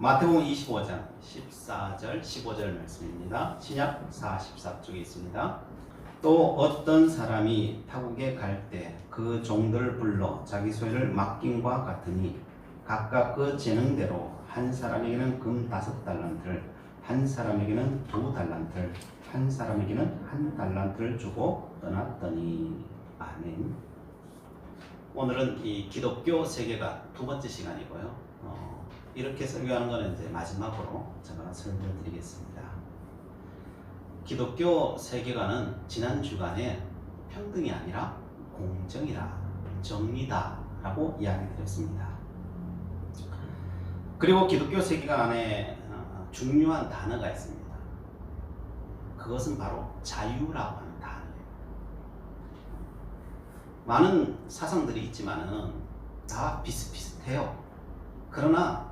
마태복음 25장 14절 15절 말씀입니다. 신약 44쪽에 있습니다. 또 어떤 사람이 타국에 갈 때 그 종들을 불러 자기 소유를 맡김과 같으니 각각 그 재능대로 한 사람에게는 금 5달란트를, 한 사람에게는 2달란트를, 한 사람에게는 1달란트를 주고 떠났더니. 아멘. 오늘은 이 기독교 세계관 두 번째 시간이고요. 이렇게 설교하는 것은 이제 마지막으로 제가 설명드리겠습니다. 기독교 세계관은 지난 주간에 평등이 아니라 공정이다, 정의다라고 이야기드렸습니다. 그리고 기독교 세계관 안에 중요한 단어가 있습니다. 그것은 바로 자유라고 하는 단어예요. 많은 사상들이 있지만은 다 비슷비슷해요. 그러나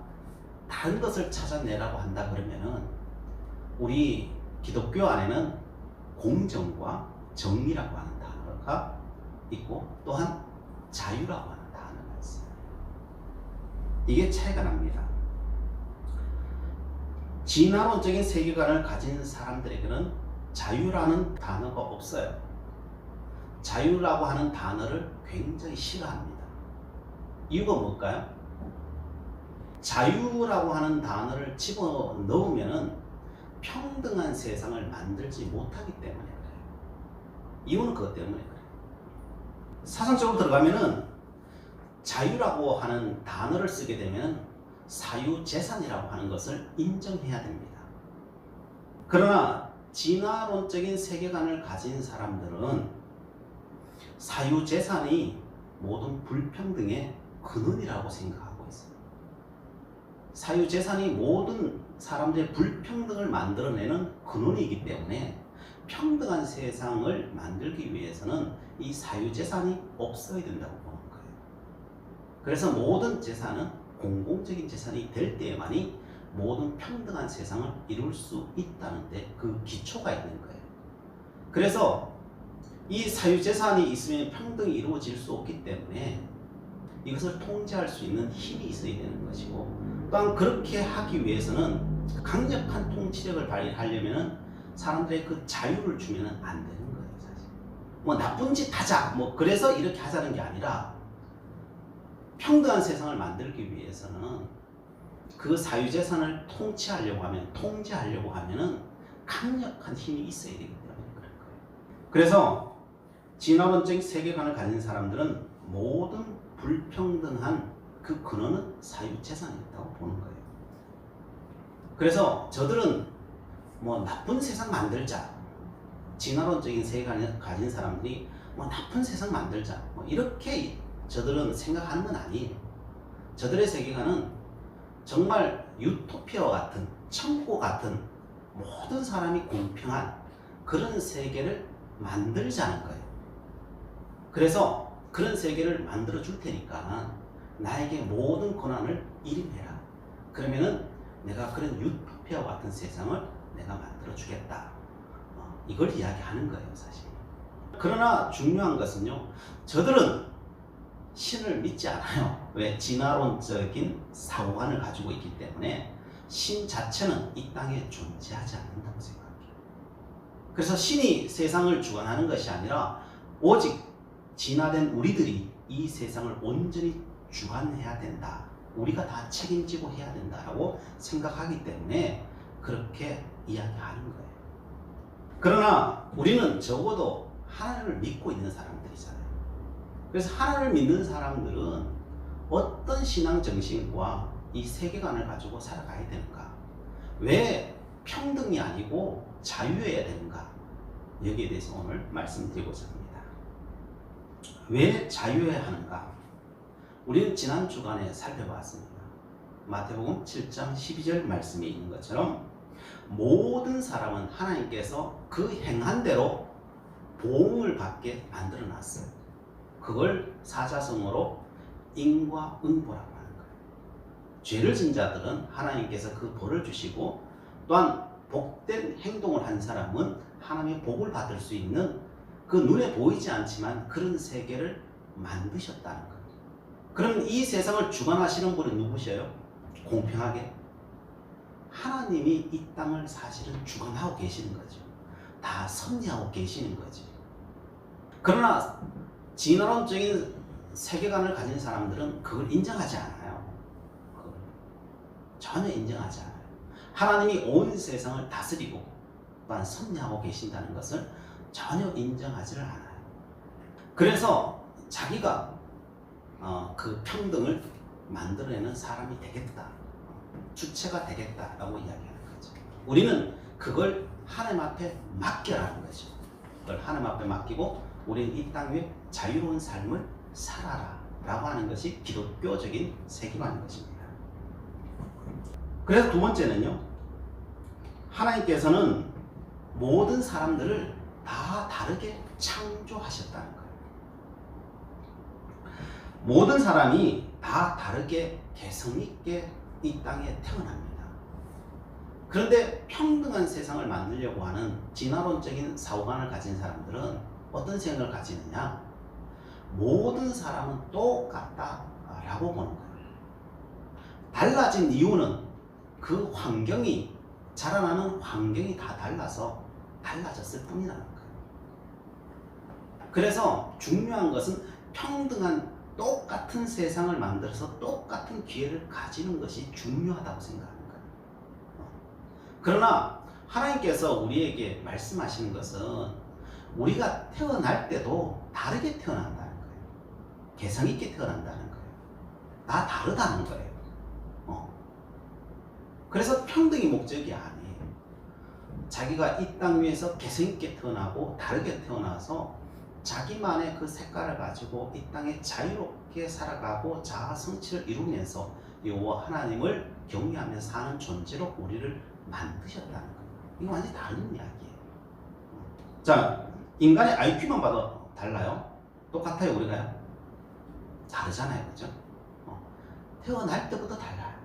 다른 것을 찾아내라고 한다 그러면은 우리 기독교 안에는 공정과 정의라고 하는 단어가 있고 또한 자유라고 하는 단어가 있어요. 이게 차이가 납니다. 진화론적인 세계관을 가진 사람들에게는 자유라는 단어가 없어요. 자유라고 하는 단어를 굉장히 싫어합니다. 이유가 뭘까요? 자유라고 하는 단어를 집어넣으면 평등한 세상을 만들지 못하기 때문에 그래요. 이유는 그것 때문에 그래요. 사상적으로 들어가면은 자유라고 하는 단어를 쓰게 되면 사유재산이라고 하는 것을 인정해야 됩니다. 그러나 진화론적인 세계관을 가진 사람들은 사유재산이 모든 불평등의 근원이라고 생각하고 있습니다. 사유재산이 모든 사람들의 불평등을 만들어내는 근원이기 때문에 평등한 세상을 만들기 위해서는 이 사유재산이 없어야 된다고 보는 거예요. 그래서 모든 재산은 공공적인 재산이 될 때만이 모든 평등한 세상을 이룰 수 있다는 데 그 기초가 있는 거예요. 그래서 이 사유재산이 있으면 평등이 이루어질 수 없기 때문에 이것을 통제할 수 있는 힘이 있어야 되는 것이고, 또한 그렇게 하기 위해서는 강력한 통치력을 발휘하려면 사람들의 그 자유를 주면 안 되는 거예요. 사실 뭐 나쁜 짓 하자 그래서 이렇게 하자는 게 아니라 평등한 세상을 만들기 위해서는 그 사유재산을 통제하려고 하면은 강력한 힘이 있어야 되기 때문에 그럴 거예요. 그래서 진화론적인 세계관을 가진 사람들은 모든 불평등한 그 근원은 사유재산이었다고 보는 거예요. 그래서 저들은 나쁜 세상 만들자, 진화론적인 세계관을 가진 사람들이 나쁜 세상 만들자 이렇게 저들은 생각하는 건 아니에요. 저들의 세계관은 정말 유토피아와 같은, 천국 같은, 모든 사람이 공평한 그런 세계를 만들자는 거예요. 그래서 그런 세계를 만들어 줄 테니까 나에게 모든 권한을 일임해라. 그러면은 내가 그런 유토피아와 같은 세상을 내가 만들어 주겠다. 이걸 이야기하는 거예요, 사실. 그러나 중요한 것은요, 저들은 신을 믿지 않아요. 왜? 진화론적인 사고관을 가지고 있기 때문에 신 자체는 이 땅에 존재하지 않는다고 생각해요. 그래서 신이 세상을 주관하는 것이 아니라 오직 진화된 우리들이 이 세상을 온전히 주관해야 된다. 우리가 다 책임지고 해야 된다라고 생각하기 때문에 그렇게 이야기하는 거예요. 그러나 우리는 적어도 하나님을 믿고 있는 사람들이잖아요. 그래서 하나님을 믿는 사람들은 어떤 신앙 정신과 이 세계관을 가지고 살아가야 되는가? 왜 평등이 아니고 자유해야 되는가? 여기에 대해서 오늘 말씀드리고자 합니다. 왜 자유해야 하는가? 우리는 지난 주간에 살펴봤습니다. 마태복음 7장 12절 말씀에 있는 것처럼 모든 사람은 하나님께서 그 행한 대로 보응을 받게 만들어 놨어요. 그걸 사자성어로 인과 응보라고 하는 거예요. 죄를 진 자들은 하나님께서 그 벌을 주시고, 또한 복된 행동을 한 사람은 하나님의 복을 받을 수 있는 그 눈에 보이지 않지만 그런 세계를 만드셨다는 거예요. 그럼 이 세상을 주관하시는 분은 누구셔요? 공평하게 하나님이 이 땅을 사실은 주관하고 계시는 거죠. 다 섭리하고 계시는 거죠. 그러나 진화론적인 세계관을 가진 사람들은 그걸 인정하지 않아요. 그걸 전혀 인정하지 않아요. 하나님이 온 세상을 다스리고 또한 섭리하고 계신다는 것을 전혀 인정하지를 않아요. 그래서 자기가 그 평등을 만들어내는 사람이 되겠다, 주체가 되겠다라고 이야기하는 거죠. 우리는 그걸 하나님 앞에 맡겨라는 거죠. 그걸 하나님 앞에 맡기고 우리는 이 땅 위에 자유로운 삶을 살아라 라고 하는 것이 기독교적인 세계관인 것입니다. 그래서 두 번째는요, 하나님께서는 모든 사람들을 다 다르게 창조하셨다는 거예요. 모든 사람이 다 다르게 개성있게 이 땅에 태어납니다. 그런데 평등한 세상을 만들려고 하는 진화론적인 사고관을 가진 사람들은 어떤 생각을 가지느냐? 모든 사람은 똑같다라고 보는 거예요. 달라진 이유는 그 환경이, 자라나는 환경이 다 달라서 달라졌을 뿐이라는 거예요. 그래서 중요한 것은 평등한 똑같은 세상을 만들어서 똑같은 기회를 가지는 것이 중요하다고 생각하는 거예요. 그러나 하나님께서 우리에게 말씀하시는 것은 우리가 태어날 때도 다르게 태어난다는 거예요. 개성 있게 태어난다는 거예요. 다 다르다는 거예요. 그래서 평등이 목적이 아니에요. 자기가 이 땅 위에서 개성 있게 태어나고 다르게 태어나서 자기만의 그 색깔을 가지고 이 땅에 자유롭게 살아가고 자아 성취를 이루면서 여호와 하나님을 경외하며 사는 존재로 우리를 만드셨다는 거예요. 이거 완전히 다른 이야기예요. 자, 인간의 IQ만 봐도 달라요? 똑같아요, 우리가요? 다르잖아요, 그죠? 태어날 때부터 달라요.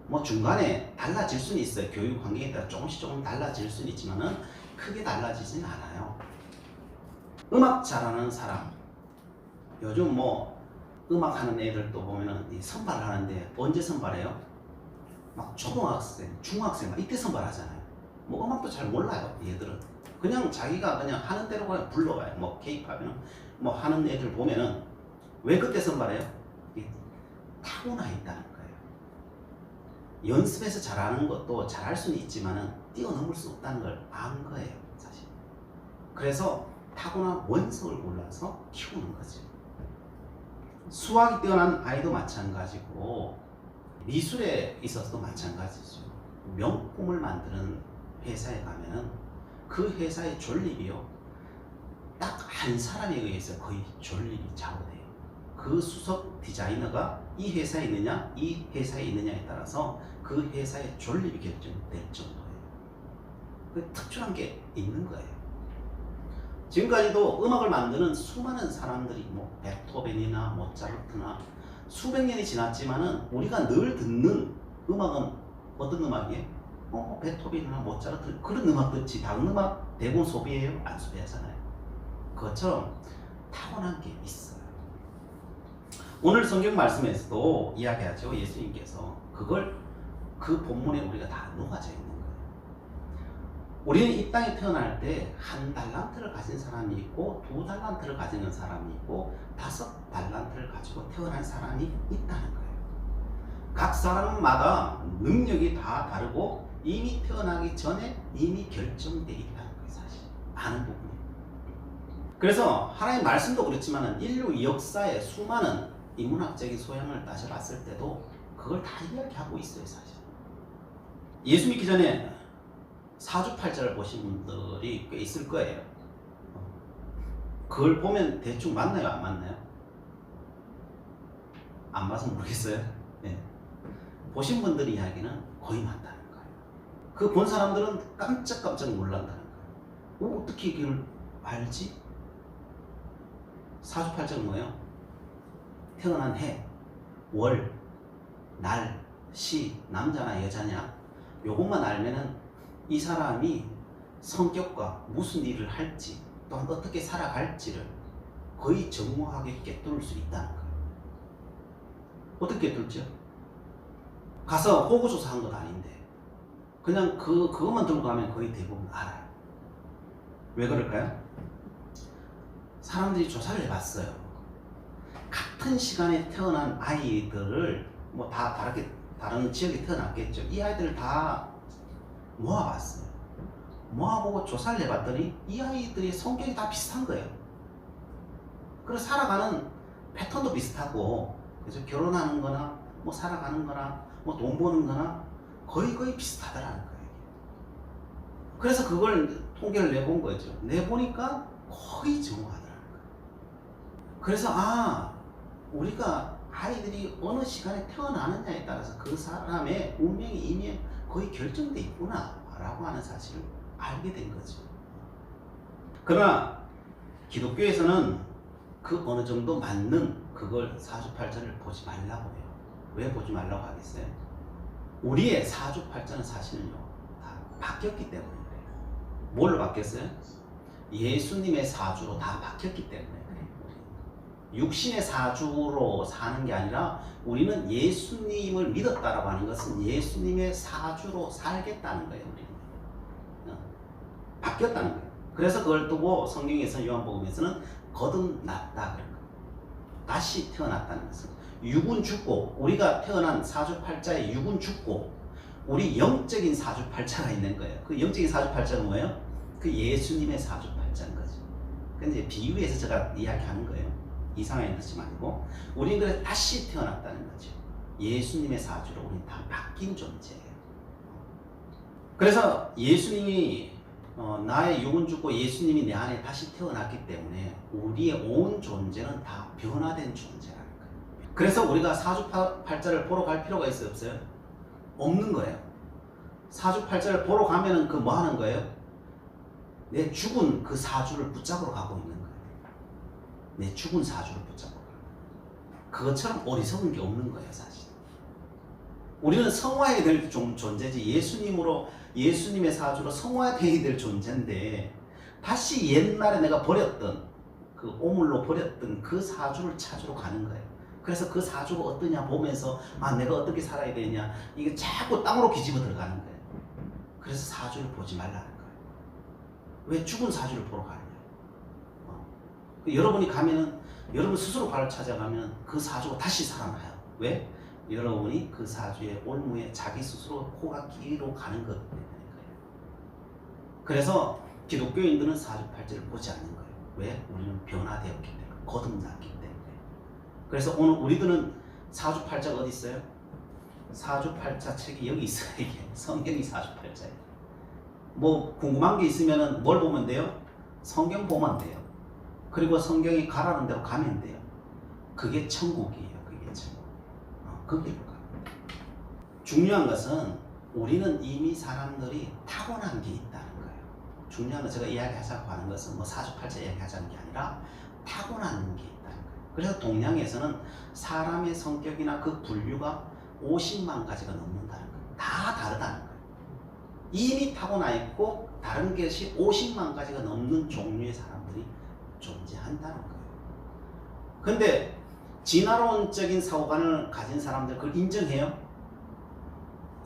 뭐 중간에 달라질 수는 있어요. 교육 환경에 따라 조금 달라질 수는 있지만은 크게 달라지지는 않아요. 음악 잘하는 사람, 요즘 뭐 음악 하는 애들도 보면은 선발을 하는데 언제 선발해요? 막 초등학생, 중학생 막 이때 선발하잖아요. 뭐 음악도 잘 몰라요, 얘들은. 그냥 자기가 그냥 하는 대로 그냥 불러와요. 뭐 K-팝이나 뭐 하는 애들 보면은 왜 그때 선발해요? 타고나 있다는 거예요. 연습해서 잘하는 것도 잘할 수는 있지만은 뛰어넘을 수 없다는 걸 안 거예요, 사실. 그래서 타고난 원석을 골라서 키우는 거죠. 수학이 뛰어난 아이도 마찬가지고 미술에 있어서도 마찬가지죠. 명품을 만드는 회사에 가면은 그 회사의 존립이요, 딱 한 사람에 의해서 거의 존립이 좌우돼요. 그 수석 디자이너가 이 회사에 있느냐 이 회사에 있느냐에 따라서 그 회사의 존립이 결정될 정도예요. 그 특출한 게 있는 거예요. 지금까지도 음악을 만드는 수많은 사람들이 뭐 베토벤이나 모차르트나 수백 년이 지났지만은 우리가 늘 듣는 음악은 어떤 음악이에요? 베토벤이나 모차르트 그런 음악 듣지 다른 음악 대부분 소비해요? 안 소비하잖아요. 그것처럼 타고난 게 있어요. 오늘 성경 말씀에서도 이야기하죠. 예수님께서 그걸 그 본문에 우리가 다 녹아져 있는 거예요. 우리는 이 땅에 태어날 때 한 달란트를 가진 사람이 있고 두 달란트를 가지는 사람이 있고 5달란트를 가지고 태어난 사람이 있다는 거예요. 각 사람마다 능력이 다 다르고 이미 태어나기 전에 이미 결정되어 있다는 거예요. 사실 많은 부분이. 그래서 하나님의 말씀도 그렇지만 인류 역사의 수많은 인문학적인 소양을 따져봤을 때도 그걸 다 이야기하고 있어요. 사실 예수 믿기 전에 사주팔자를 보신 분들이 꽤 있을 거예요. 그걸 보면 대충 맞나요? 안 맞나요? 안 봐서 모르겠어요. 네. 보신 분들 이야기는 거의 맞다는 거예요. 그 본 사람들은 깜짝깜짝 놀란다는 거예요. 어떻게 이걸 알지? 사주팔자는 뭐예요? 태어난 해, 월, 날, 시, 남자나 여자냐 요것만 알면은 이 사람이 성격과 무슨 일을 할지 또한 어떻게 살아갈지를 거의 정확하게 꿰뚫을 수 있다는 거예요. 어떻게 꿰뚫죠? 가서 호구조사한 건 아닌데 그냥 그것만 들고 가면 거의 대부분 알아요. 왜 그럴까요? 사람들이 조사를 해봤어요. 같은 시간에 태어난 아이들을 뭐 다 다른 지역에 태어났겠죠. 이 아이들을 다 모아봤어요. 모아보고 조사를 해봤더니 이 아이들의 성격이 다 비슷한 거예요. 그래서 살아가는 패턴도 비슷하고, 그죠? 결혼하는 거나 뭐 살아가는 거나 뭐 돈 버는 거나 거의 비슷하더라는 거예요. 그래서 그걸 통계를 내본 거죠. 내보니까 거의 정확하더라는 거예요. 그래서 우리가 아이들이 어느 시간에 태어나느냐에 따라서 그 사람의 운명이 이미 거의 결정돼 있구나 라고 하는 사실을 알게 된 거죠. 그러나 기독교에서는 그 어느 정도 맞는 그걸 사주팔자를 보지 말라고 해요. 왜 보지 말라고 하겠어요? 우리의 사주팔자는 사실은요 다 바뀌었기 때문에 그래요. 뭘로 바뀌었어요? 예수님의 사주로 다 바뀌었기 때문에 그래요. 육신의 사주로 사는 게 아니라 우리는 예수님을 믿었다라고 하는 것은 예수님의 사주로 살겠다는 거예요. 우리는 바뀌었다는 거예요. 그래서 그걸 두고 성경에서 요한복음에서는 거듭났다 그런 거예요. 다시 태어났다는 것은 육은 죽고, 우리가 태어난 사주팔자에 육은 죽고 우리 영적인 사주팔자가 있는 거예요. 그 영적인 사주팔자는 뭐예요? 그 예수님의 사주팔자인 거죠. 근데 비유해서 제가 이야기하는 거예요. 이상하게 듣지 말고 우리는 그래서 다시 태어났다는 거죠. 예수님의 사주로 우리는 다 바뀐 존재예요. 그래서 예수님이 나의 육은 죽고 예수님이 내 안에 다시 태어났기 때문에 우리의 온 존재는 다 변화된 존재라는 거예요. 그래서 우리가 사주팔자를 보러 갈 필요가 있어요, 없어요? 없는 거예요. 사주팔자를 보러 가면은 그 뭐 하는 거예요? 내 죽은 그 사주를 붙잡으러 가고 있는 거예요. 내 죽은 사주를 붙잡고 가는 거예요. 그것처럼 어리석은 게 없는 거예요, 사실. 우리는 성화해야 될 존재지, 예수님의 사주로 성화해야 될 존재인데 다시 옛날에 내가 버렸던 그 오물로 버렸던 그 사주를 찾으러 가는 거예요. 그래서 그 사주가 어떠냐 보면서 내가 어떻게 살아야 되냐, 이게 자꾸 땅으로 뒤집어 들어가는 거예요. 그래서 사주를 보지 말라는 거예요. 왜 죽은 사주를 보러 가느냐. 여러분이 가면은 여러분 스스로 발을 찾아가면 그 사주가 다시 살아나요. 왜? 여러분이 그 사주의 올무에 자기 스스로 코가 끼로 가는 것 때문에 그래요. 그래서 기독교인들은 사주팔자를 보지 않는 거예요. 왜? 우리는 변화되었기 때문에, 거듭났기 때문에. 그래서 오늘 우리들은 사주팔자가 어디 있어요? 사주팔자 책이 여기 있어요. 이게 성경이 사주팔자예요. 뭐 궁금한 게 있으면 뭘 보면 돼요? 성경 보면 돼요. 그리고 성경이 가라는 대로 가면 돼요. 그게 천국이에요. 그게 천국. 거기로 갑니다. 중요한 것은 우리는 이미 사람들이 타고난 게 있다는 거예요. 중요한 건 제가 이야기하자고 하는 것은 뭐 사주팔자 이야기하자는 게 아니라 타고난 게 있다는 거예요. 그래서 동양에서는 사람의 성격이나 그 분류가 50만 가지가 넘는다는 거예요. 다 다르다는 거예요. 이미 타고나 있고 다른 것이 50만 가지가 넘는 종류의 사람들이 존재한다는 거예요. 근데 진화론적인 사고관을 가진 사람들 그걸 인정해요?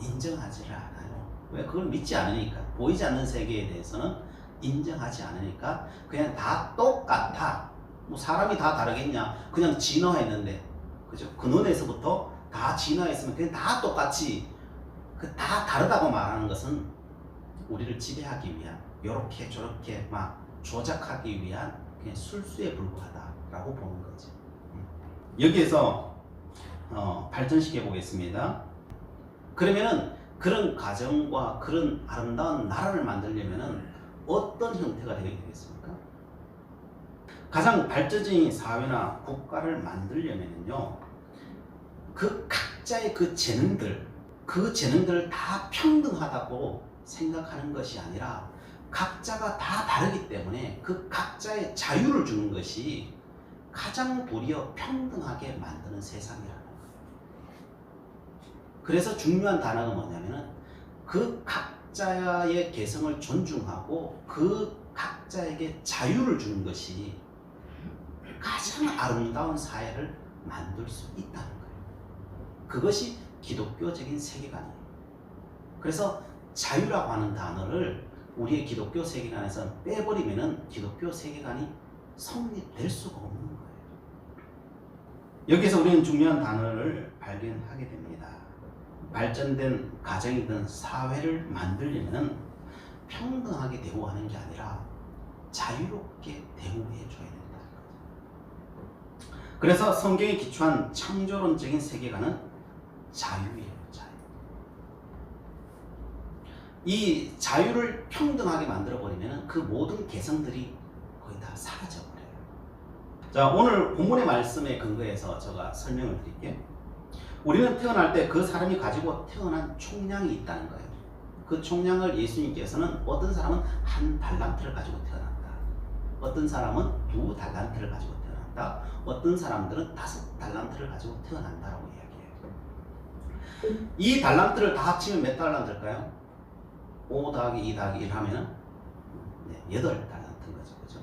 인정하지를 않아요. 왜? 그걸 믿지 않으니까. 보이지 않는 세계에 대해서는 인정하지 않으니까 그냥 다 똑같아. 뭐 사람이 다 다르겠냐? 그냥 진화했는데, 그죠? 근원에서부터 다 진화했으면 그냥 다 똑같이, 그 다 다르다고 말하는 것은 우리를 지배하기 위한, 요렇게 저렇게 막 조작하기 위한 그냥 술수에 불과하다라고 보는 거죠. 여기에서 발전시켜 보겠습니다. 그러면은 그런 가정과 그런 아름다운 나라를 만들려면은 어떤 형태가 되어야 되겠습니까? 가장 발전적인 사회나 국가를 만들려면요, 그 각자의 그 재능들을 다 평등하다고 생각하는 것이 아니라 각자가 다 다르기 때문에 그 각자의 자유를 주는 것이 가장 도리어 평등하게 만드는 세상이라는 거예요. 그래서 중요한 단어가 뭐냐면은 그 각자의 개성을 존중하고 그 각자에게 자유를 주는 것이 가장 아름다운 사회를 만들 수 있다는 거예요. 그것이 기독교적인 세계관이에요. 그래서 자유라고 하는 단어를 우리의 기독교 세계관에서 빼버리면은 기독교 세계관이 성립될 수가 없는 거예요. 여기서 우리는 중요한 단어를 발견하게 됩니다. 발전된 가정이든 사회를 만들려면 평등하게 대우하는 게 아니라 자유롭게 대우해 줘야 된다는 거죠. 그래서 성경에 기초한 창조론적인 세계관은 자유예요. 자유. 이 자유를 평등하게 만들어버리면 그 모든 개성들이 거의 다 사라져버려요. 자, 오늘 본문의 말씀에 근거해서 제가 설명을 드릴게요. 우리는 태어날 때 그 사람이 가지고 태어난 총량이 있다는 거예요. 그 총량을 예수님께서는 어떤 사람은 1달란트를 가지고 태어난다. 어떤 사람은 2달란트를 가지고 태어난다. 어떤 사람들은 5달란트를 가지고 태어난다라고 이야기해요. 이 달란트를 다 합치면 몇 달란트일까요? 5 더하기 2 더하기 1 하면은 8달란트인 거죠. 그죠?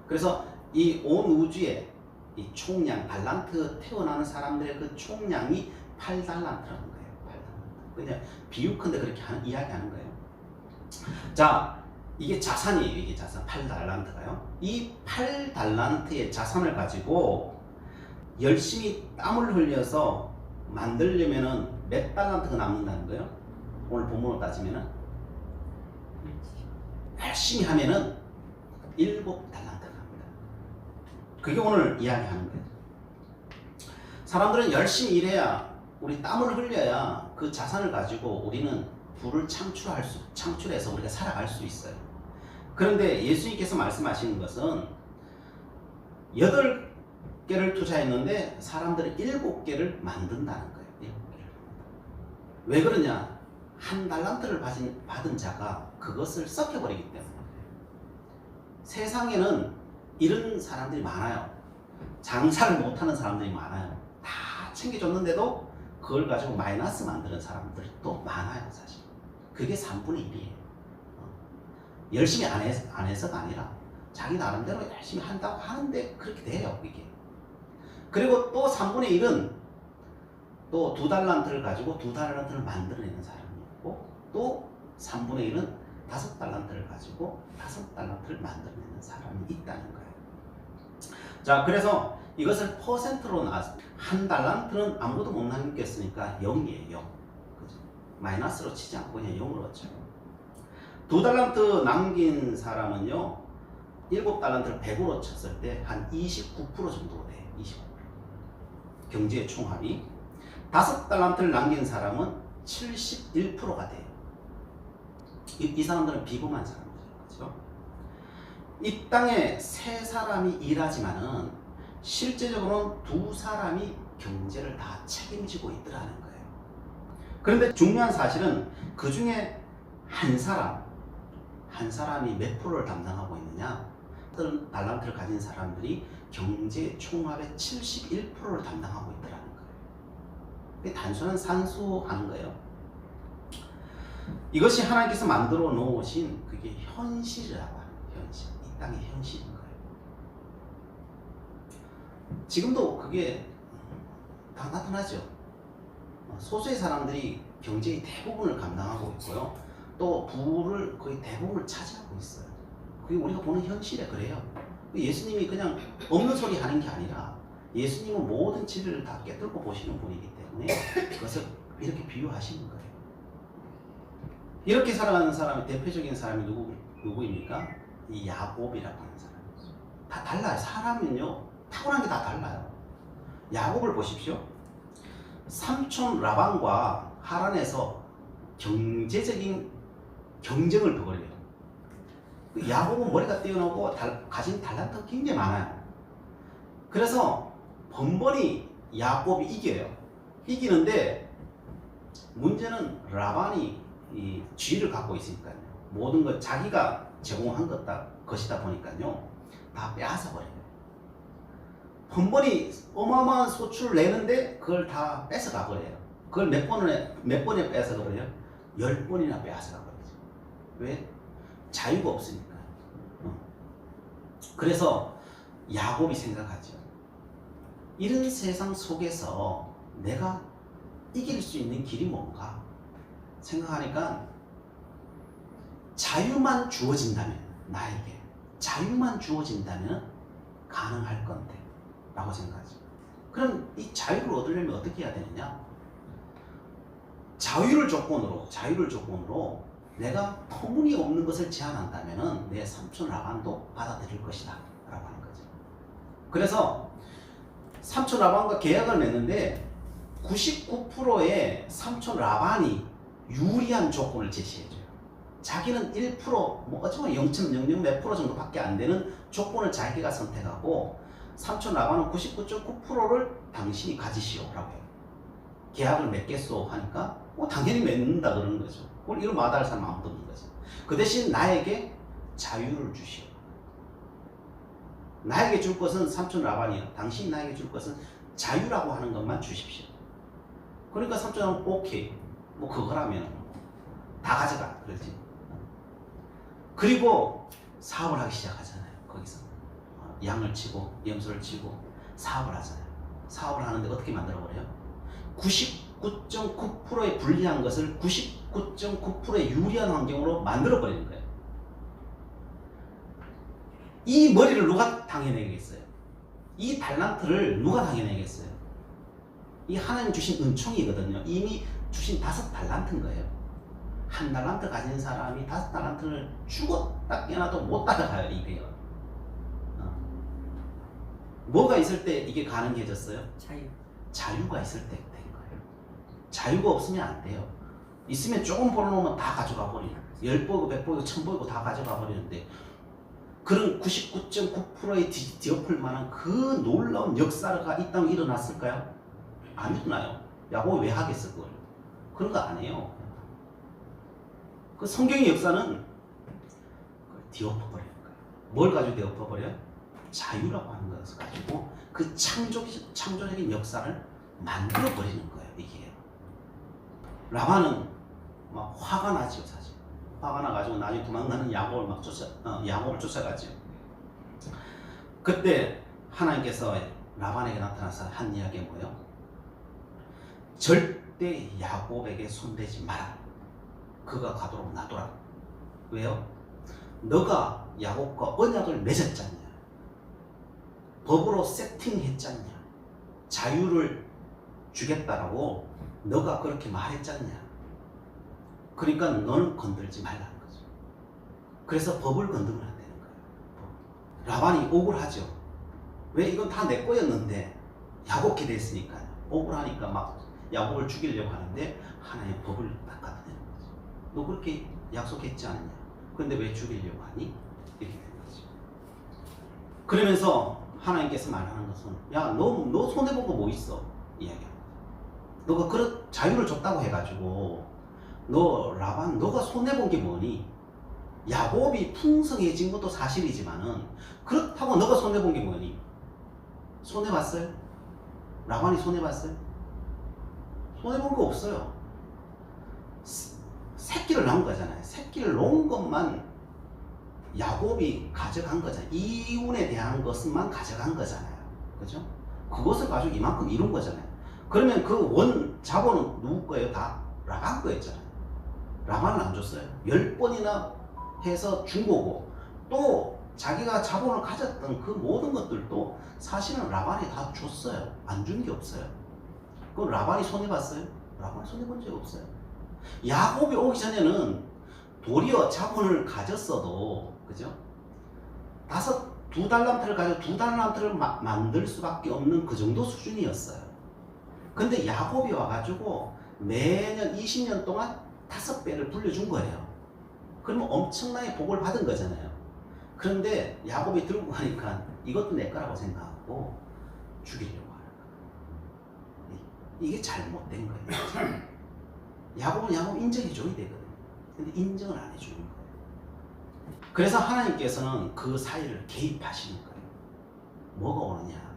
그래서 이 온 우주에 이 총량, 달란트 태어나는 사람들의 그 총량이 8달란트라는 거예요. 8달란트. 그냥 비유컨대 그렇게 이야기하는 거예요. 자, 이게 자산이에요. 이게 자산 8달란트가요. 이 8달란트의 자산을 가지고 열심히 땀을 흘려서 만들려면은 몇 달란트가 남는다는 거예요? 오늘 본문으로 따지면은 열심히 하면은 7달란트가 납니다. 그게 오늘 이야기하는 거예요. 사람들은 열심히 일해야, 우리 땀을 흘려야 그 자산을 가지고 우리는 부를 창출해서 우리가 살아갈 수 있어요. 그런데 예수님께서 말씀하시는 것은 8개를 투자했는데 사람들은 7개를 만든다는 거예요. 7개를. 왜 그러냐? 1달란트를 받은 자가 그것을 썩혀버리기 때문에. 세상에는 이런 사람들이 많아요. 장사를 못하는 사람들이 많아요. 다 챙겨줬는데도 그걸 가지고 마이너스 만드는 사람들이 또 많아요. 사실 그게 3분의 1이에요. 열심히 안 해서가 아니라 자기 나름대로 열심히 한다고 하는데 그렇게 돼요. 이게. 그리고 또 3분의 1은 또 2달란트를 가지고 2달란트를 만들어내는 사람이 있고, 또 3분의 1은 5달란트를 가지고 5달란트를 만들어내는 사람이 있다는 거예요. 자, 그래서 이것을 퍼센트로 나왔어요. 1달란트는 아무것도 못 남겼으니까 0이에요. 0. 그죠? 마이너스로 치지 않고 그냥 0으로 쳐요. 2달란트 남긴 사람은요, 7달란트를 100으로 쳤을 때 한 29% 정도 돼요. 29%. 경제의 총합이. 5달란트를 남긴 사람은 71%가 돼요. 이 사람들은 비범한 사람들이에요. 그렇죠? 이 땅에 3사람이 일하지만은 실제적으로는 2사람이 경제를 다 책임지고 있더라는 거예요. 그런데 중요한 사실은 그 중에 한 사람이 몇 프로를 담당하고 있느냐? 어떤 달란트를 가진 사람들이 경제 총합의 71%를 담당하고 있더라는 거예요. 그게 단순한 산수하는 거예요. 이것이 하나님께서 만들어 놓으신 그게 현실이라고 하는 거예요. 현실. 이 땅의 현실인 거예요. 지금도 그게 다 나타나죠. 소수의 사람들이 경제의 대부분을 감당하고 있고요. 또 부를 거의 대부분을 차지하고 있어요. 그게 우리가 보는 현실에 그래요. 예수님이 그냥 없는 소리 하는 게 아니라 예수님은 모든 진리를 다 깨뚫고 보시는 분이기 때문에 그것을 이렇게 비유하시는 거예요. 이렇게 살아가는 사람의 대표적인 사람이 누구입니까? 이 야곱이라고 하는 사람이죠. 다 달라요. 사람은요, 타고난 게 다 달라요. 야곱을 보십시오. 삼촌 라반과 하란에서 경제적인 경쟁을 벌여요. 야곱은 머리가 뛰어나고 가진 달란트가 굉장히 많아요. 그래서 번번이 야곱이 이겨요. 이기는데 문제는 라반이 이 지위를 갖고 있으니까요. 모든 걸 자기가 제공한 것이다 보니까요. 다 빼앗아 버려요. 번번이 어마어마한 소출을 내는데 그걸 다 뺏어가 버려요. 그걸 몇 번에 뺏어가 버려요? 10번이나 뺏어가 버리죠. 왜? 자유가 없으니까. 그래서 야곱이 생각하죠. 이런 세상 속에서 내가 이길 수 있는 길이 뭔가 생각하니까 자유만 주어진다면, 나에게 자유만 주어진다면 가능할 건데 라고 생각하죠. 그럼 이 자유를 얻으려면 어떻게 해야 되느냐? 자유를 조건으로 내가 터무니없는 것을 제안한다면 내 삼촌 라반도 받아들일 것이다 라고 하는 거죠. 그래서 삼촌 라반과 계약을 맺는데 99%의 삼촌 라반이 유리한 조건을 제시해줘요. 자기는 1%, 뭐 어쩌면 0.00 몇 프로 정도밖에 안 되는 조건을 자기가 선택하고 삼촌 라반은 99.9%를 당신이 가지시오라고 해요. 계약을 맺겠소 하니까 당연히 맺는다 그러는 거죠. 이걸 마다할 사람 아무도 없는 거죠. 그 대신 나에게 자유를 주시오. 나에게 줄 것은 삼촌 라반이요. 당신이 나에게 줄 것은 자유라고 하는 것만 주십시오. 그러니까 삼촌 라반은 오케이. 뭐 그거라면 다 가져가. 그러지. 그리고 사업을 하기 시작하잖아요. 거기서 양을 치고 염소를 치고 사업을 하잖아요. 사업을 하는데 어떻게 만들어버려요? 99.9%의 불리한 것을 99.9%의 유리한 환경으로 만들어버리는 거예요. 이 머리를 누가 당해내겠어요? 이 달란트를 누가 당해내겠어요? 이 하나님 주신 은총이거든요. 이미 주신 5달란트인 거예요. 1달란트 가진 사람이 5달란트를 죽었다 깨나도 못 따라가요. 이게요. 뭐가 있을 때 이게 가능해졌어요? 자유가 있을 때 된 거예요. 자유가 없으면 안 돼요. 있으면 조금 벌어놓으면 다 가져가 버려요. 10보이고 100보이고 1000보이고 다 가져가 버리는데 그런 99.9%의 뒤엎을 만한 그 놀라운 역사가 이 땅에 일어났을까요? 안 일어나요. 야곱이 왜 하겠어 그걸? 그런 거 안 해요. 그 성경의 역사는 그걸 뒤엎어버리는 거예요. 뭘 가지고 뒤엎어버려요? 자유라고 하는 것을 가지고 그 창조적인 역사를 만들어버리는 거예요. 이게 라반은 막 화가 나죠. 사실 화가 나가지고 나중에 도망가는 야곱을 쫓아가죠. 그때 하나님께서 라반에게 나타나서 한 이야기가 뭐예요? 절대 야곱에게 손대지 마라. 그가 가도록 놔둬라. 왜요? 너가 야곱과 언약을 맺었잖냐. 법으로 세팅했잖냐. 자유를 주겠다라고 너가 그렇게 말했잖냐. 그러니까 너는 건들지 말라는 거죠. 그래서 법을 건드리면 안 되는 거예요. 라반이 억울하죠. 왜? 이건 다 내 거였는데 야곱게 됐으니까요. 억울하니까 막 야곱을 죽이려고 하는데 하나님의 법을 딱 갖다 대는 거죠. 너 그렇게 약속했지 않느냐. 그런데 왜 죽이려고 하니? 이렇게 되는 거죠. 그러면서 하나님께서 말하는 것은 야, 너 손해본 거 뭐 있어? 이야기합니다. 너가 그런 자유를 줬다고 해가지고 너 라반 너가 손해본 게 뭐니? 야곱이 풍성해진 것도 사실이지만은 그렇다고 너가 손해본 게 뭐니? 손해봤어요? 라반이 손해봤어요? 손해본 거 없어요. 새끼를 낳은 거잖아요. 새끼를 놓은 것만 야곱이 가져간 거잖아요. 이윤에 대한 것만 가져간 거잖아요. 그죠? 그것을 가지고 이만큼 이룬 거잖아요. 그러면 그 자본은 누구 거예요? 다 라반 거였잖아요. 라반은 안 줬어요. 10번이나 해서 준 거고 또 자기가 자본을 가졌던 그 모든 것들도 사실은 라반이 다 줬어요. 안 준 게 없어요. 그럼 라반이 손해봤어요? 라반이 손해본 적이 없어요. 야곱이 오기 전에는 도리어 자본을 가졌어도 그죠? 2달란트를 가지고 2달란트를 만들 수밖에 없는 그 정도 수준이었어요. 근데 야곱이 와가지고 매년 20년 동안 5배를 불려준 거예요. 그러면 엄청나게 복을 받은 거잖아요. 그런데 야곱이 들고 가니까 이것도 내 거라고 생각하고 죽이려고 하는 거예요. 이게 잘못된 거예요. 야곱 인정해줘야 되거든요. 근데 인정을 안 해주는 거예요. 그래서 하나님께서는 그 사이를 개입하시는 거예요. 뭐가 오느냐.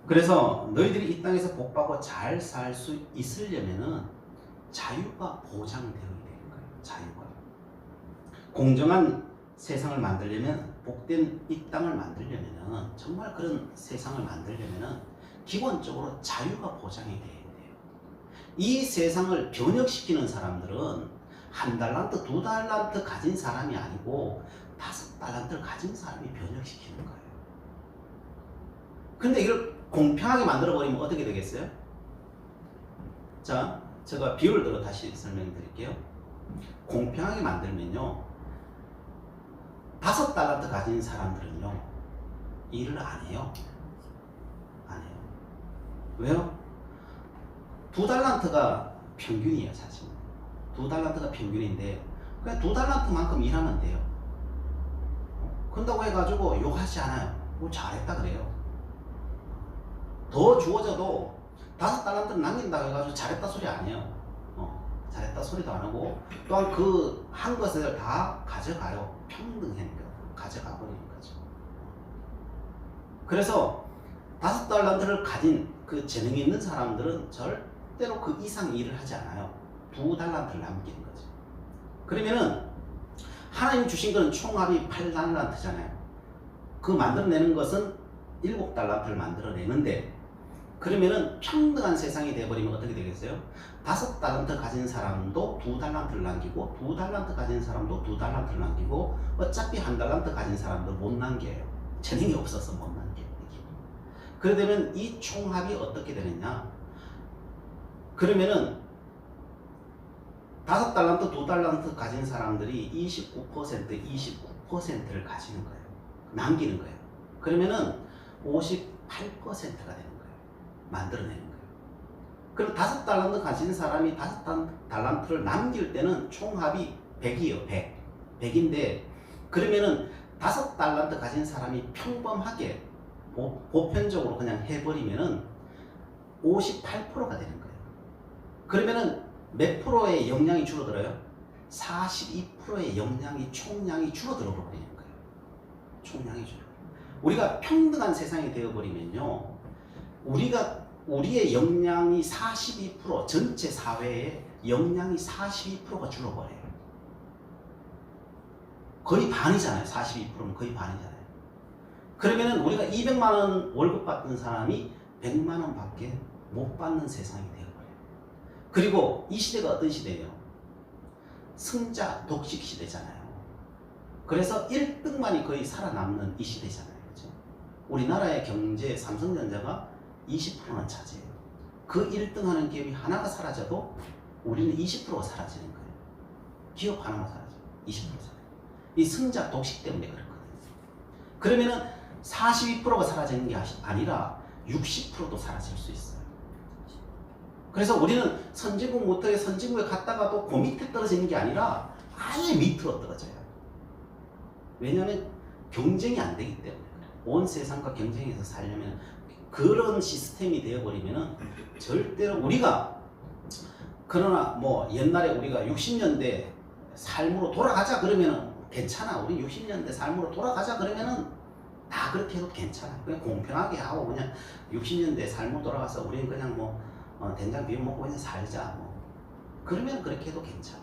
그래서 너희들이 이 땅에서 복받고 잘 살 수 있으려면은 자유가 보장되어야 되는 거예요. 자유가. 공정한 세상을 만들려면, 복된 이 땅을 만들려면은, 정말 그런 세상을 만들려면은 기본적으로 자유가 보장이 돼야 돼요. 이 세상을 변혁시키는 사람들은 한 달란트, 두 달란트 가진 사람이 아니고 5달란트를 가진 사람이 변혁시키는 거예요. 근데 이걸 공평하게 만들어버리면 어떻게 되겠어요? 자, 제가 비율을 들어 다시 설명드릴게요. 공평하게 만들면요, 5달란트 가진 사람들은요, 일을 안 해요. 안 해요. 왜요? 2달란트가 평균이에요, 사실. 2달란트가 평균인데, 그냥 2달란트만큼 일하면 돼요. 그런다고 해가지고 욕하지 않아요. 뭐 잘했다 그래요. 더 주어져도 5달란트를 남긴다고 해가지고 잘했다 소리 아니에요. 잘했다 소리도 안 하고, 또한 그 한 것을 다 가져가요. 평등하니까 가져가 버리는 거죠. 그래서 5달란트를 가진 그 재능이 있는 사람들은 절대로 그 이상 일을 하지 않아요. 2달란트를 남기는 거죠. 그러면은 하나님 주신 것은 총합이 8달란트잖아요. 그 만들어내는 것은 7달란트를 만들어내는데, 그러면은 평등한 세상이 되어버리면 어떻게 되겠어요? 5달란트 가진 사람도 2달란트를 남기고, 2달란트 가진 사람도 2달란트를 남기고, 어차피 1달란트 가진 사람도 못 남겨요. 재능이 없어서 못 남겨요. 그러면 이 총합이 어떻게 되느냐? 그러면은 5달란트, 2달란트 가진 사람들이 29%를 가지는 거예요. 남기는 거예요. 그러면은 58%가 되는 거예요. 만들어내는 거예요. 그럼 5달란트 가진 사람이 5달란트를 남길 때는 총합이 100이에요. 100인데, 그러면은 5달란트 가진 사람이 평범하게 보편적으로 그냥 해버리면은 58%가 되는 거예요. 그러면은 몇 프로의 역량이 줄어들어요? 42%의 역량이, 총량이 줄어들어 버리는 거예요. 총량이 줄어들어요. 우리가 평등한 세상이 되어버리면요, 우리의 역량이 42%, 전체 사회의 역량이 42%가 줄어버려요. 거의 반이잖아요. 42%면 거의 반이잖아요. 그러면은 우리가 200만원 월급 받던 사람이 100만원 밖에 못 받는 세상이 되어버려요. 그리고 이 시대가 어떤 시대예요? 승자 독식 시대잖아요. 그래서 1등만이 거의 살아남는 이 시대잖아요. 그렇죠? 우리나라의 경제 삼성전자가 20%나 차지해요. 그 1등 하는 기업이 하나가 사라져도 우리는 20%가 사라지는 거예요. 기업 하나가 사라져요. 20% 사라져요. 이 승자 독식 때문에 그렇거든요. 그러면은 42%가 사라지는 게 아니라 60%도 사라질 수 있어요. 그래서 우리는 선진국 못하게 선진국에 갔다가도 그 밑에 떨어지는 게 아니라 아예 밑으로 떨어져요. 왜냐하면 경쟁이 안 되기 때문에. 온 세상과 경쟁해서 살려면 그런 시스템이 되어버리면은 절대로 우리가, 그러나 뭐 옛날에 우리가 60년대 삶으로 돌아가자 그러면은 괜찮아. 우리 60년대 삶으로 돌아가자 그러면은 다 그렇게 해도 괜찮아. 그냥 공평하게 하고 그냥 60년대 삶으로 돌아가서 우리는 그냥 뭐 된장 비벼 먹고 그냥 살자. 뭐 그러면 그렇게 해도 괜찮아요.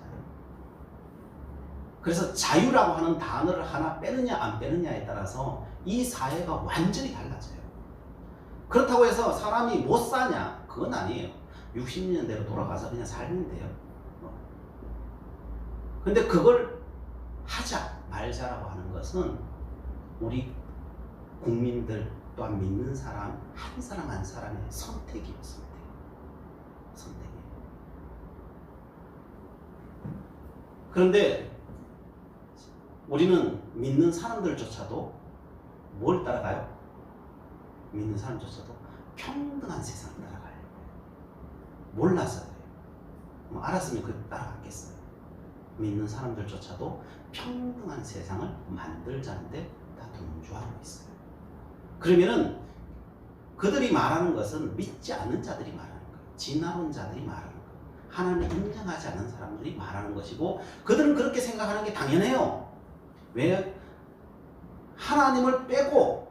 그래서 자유라고 하는 단어를 하나 빼느냐 안 빼느냐에 따라서 이 사회가 완전히 달라져요. 그렇다고 해서 사람이 못 사냐? 그건 아니에요. 60년대로 돌아가서 그냥 살면 돼요. 근데 그걸 하자 말자라고 하는 것은 우리 국민들 또한 믿는 사람 한 사람 한 사람의 선택이에요. 선택이에요. 그런데 우리는 믿는 사람들조차도 뭘 따라가요? 믿는 사람조차도 평등한 세상을 따라가요. 몰라서 그래요. 뭐 알았으면 그 따라갔겠어요. 믿는 사람들조차도 평등한 세상을 만들자는데 다 동조하고 있어요. 그러면은 그들이 말하는 것은 믿지 않는 자들이 말하는 거예요. 진화론자들이 말하는 거예요. 하나님을 인정하지 않는 사람들이 말하는 것이고, 그들은 그렇게 생각하는 게 당연해요. 왜? 하나님을 빼고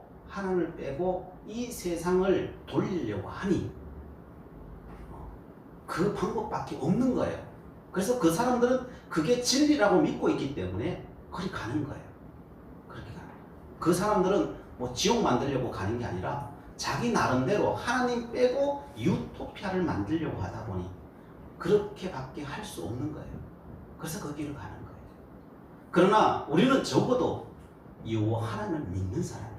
이 세상을 돌리려고 하니 그 방법밖에 없는 거예요. 그래서 그 사람들은 그게 진리라고 믿고 있기 때문에 그렇게 가는 거예요. 그렇게 가는 거예요. 그 사람들은 뭐 지옥 만들려고 가는 게 아니라 자기 나름대로 하나님 빼고 유토피아를 만들려고 하다 보니 그렇게밖에 할 수 없는 거예요. 그래서 그 길을 가는 거예요. 그러나 우리는 적어도 여호와 하나님을 믿는 사람이에요.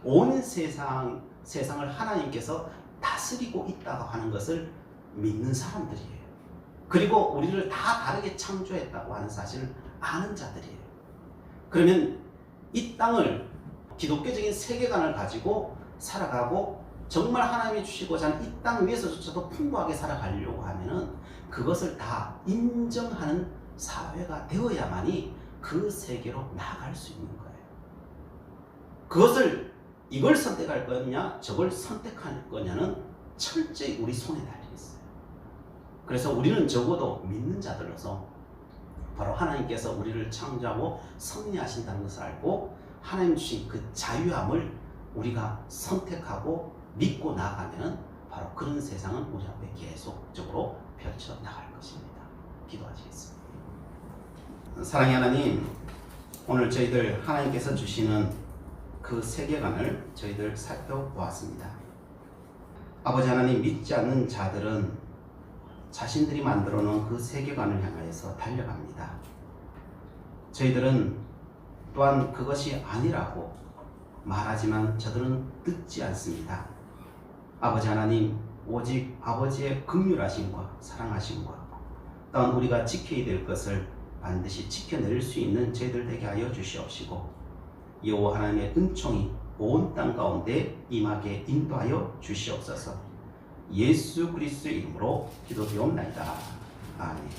온 세상을 하나님께서 다스리고 있다고 하는 것을 믿는 사람들이에요. 그리고 우리를 다 다르게 창조했다고 하는 사실을 아는 자들이에요. 그러면 이 땅을 기독교적인 세계관을 가지고 살아가고 정말 하나님이 주시고자 하는 이 땅 위에서조차도 풍부하게 살아가려고 하면은 그것을 다 인정하는 사회가 되어야만이 그 세계로 나아갈 수 있는 거예요. 그것을 이걸 선택할 거냐 저걸 선택할 거냐는 철저히 우리 손에 달려 있어요. 그래서 우리는 적어도 믿는 자들로서 바로 하나님께서 우리를 창조하고 섭리하신다는 것을 알고 하나님 주신 그 자유함을 우리가 선택하고 믿고 나가면 바로 그런 세상은 우리 앞에 계속적으로 펼쳐 나갈 것입니다. 기도하시겠습니다. 사랑의 하나님, 오늘 저희들 하나님께서 주시는 그 세계관을 저희들 살펴보았습니다. 아버지 하나님, 믿지 않는 자들은 자신들이 만들어 놓은 그 세계관을 향하여서 달려갑니다. 저희들은 또한 그것이 아니라고 말하지만 저들은 듣지 않습니다. 아버지 하나님, 오직 아버지의 긍휼하심과 사랑하심과 또한 우리가 지켜야 될 것을 반드시 지켜낼 수 있는 저희들 되게 하여 주시옵시고 여호와 하나님의 은총이 온 땅 가운데 임하게 인도하여 주시옵소서. 예수 그리스도의 이름으로 기도드리옵나이다. 아멘.